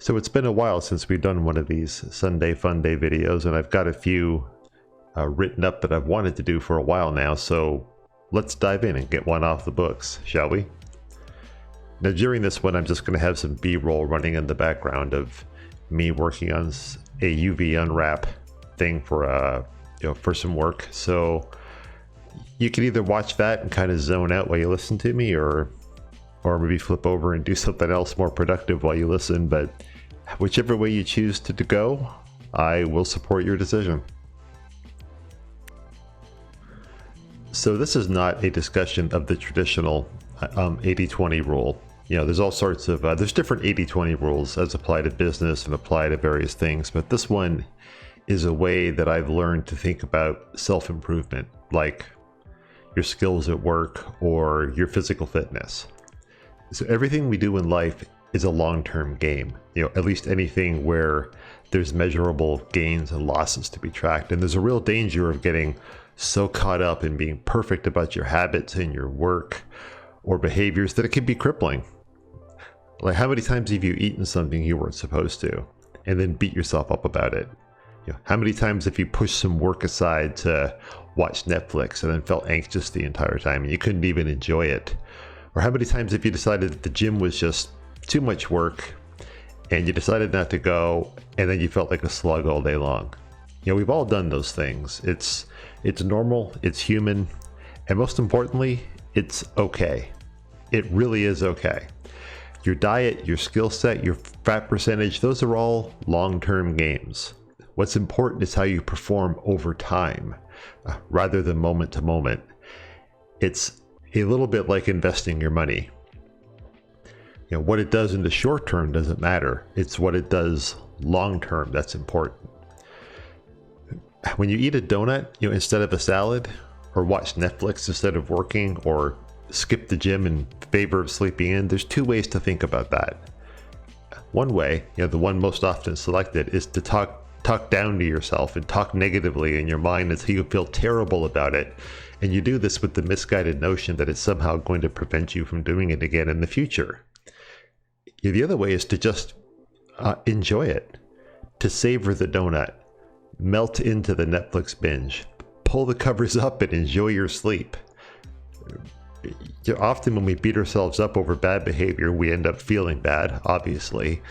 So it's been a while since we've done one of these Sunday Funday videos, and I've got a few written up that I've wanted to do for a while now, so let's dive in and get one off the books, shall we? Now during this one, I'm just going to have some B-roll running in the background of me working on a UV unwrap thing for for some work. So you can either watch that and kind of zone out while you listen to me, or maybe flip over and do something else more productive while you listen. But whichever way you choose to go, I will support your decision. So this is not a discussion of the traditional 80-20 rule. You know, there's all sorts of, there's different 80-20 rules as apply to business and apply to various things, but this one is a way that I've learned to think about self-improvement, like your skills at work or your physical fitness. So everything we do in life is a long-term game, you know, at least anything where there's measurable gains and losses to be tracked. And there's a real danger of getting so caught up in being perfect about your habits and your work or behaviors that it can be crippling. Like, how many times have you eaten something you weren't supposed to and then beat yourself up about it? You know, how many times have you pushed some work aside to watch Netflix and then felt anxious the entire time and you couldn't even enjoy it? Or how many times have you decided that the gym was just too much work and you decided not to go and then you felt like a slug all day long? You know, we've all done those things. It's normal, it's human, and most importantly, it's okay. It really is okay. Your diet, your skill set, your fat percentage, those are all long-term games. What's important is how you perform over time, rather than moment to moment. It's a little bit like investing your money. You know, what it does in the short term doesn't matter. It's what it does long term that's important. When you eat a donut, you know, instead of a salad, or watch Netflix instead of working, or skip the gym in favor of sleeping in, there's two ways to think about that. One way, you know, the one most often selected, is to talk down to yourself and talk negatively in your mind until you feel terrible about it. And you do this with the misguided notion that it's somehow going to prevent you from doing it again in the future. The other way is to just enjoy it, to savor the donut, melt into the Netflix binge, pull the covers up and enjoy your sleep. Often when we beat ourselves up over bad behavior, we end up feeling bad, obviously,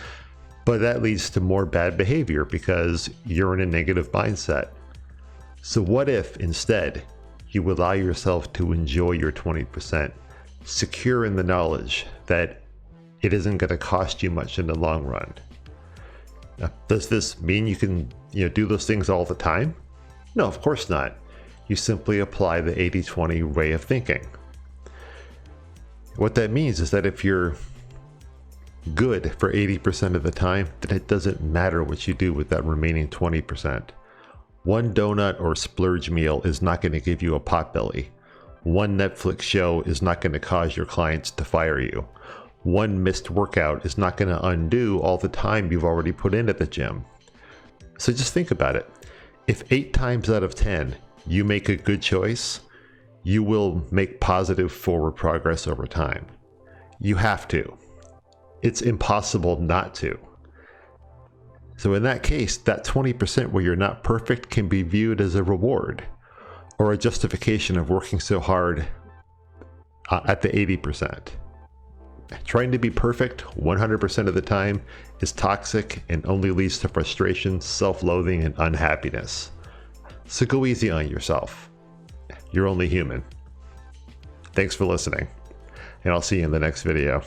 but that leads to more bad behavior because you're in a negative mindset. So what if instead you allow yourself to enjoy your 20%, secure in the knowledge that it isn't going to cost you much in the long run? Now, does this mean you can, do those things all the time? No, of course not. You simply apply the 80-20 way of thinking. What that means is that if you're good for 80% of the time, then it doesn't matter what you do with that remaining 20%. One donut or splurge meal is not going to give you a potbelly. One Netflix show is not going to cause your clients to fire you. One missed workout is not going to undo all the time you've already put in at the gym. So just think about it. If 8 times out of 10 you make a good choice, you will make positive forward progress over time. You have to. It's impossible not to. So in that case, that 20% where you're not perfect can be viewed as a reward or a justification of working so hard at the 80%. Trying to be perfect 100% of the time is toxic and only leads to frustration, self-loathing, and unhappiness. So go easy on yourself. You're only human. Thanks for listening, and I'll see you in the next video.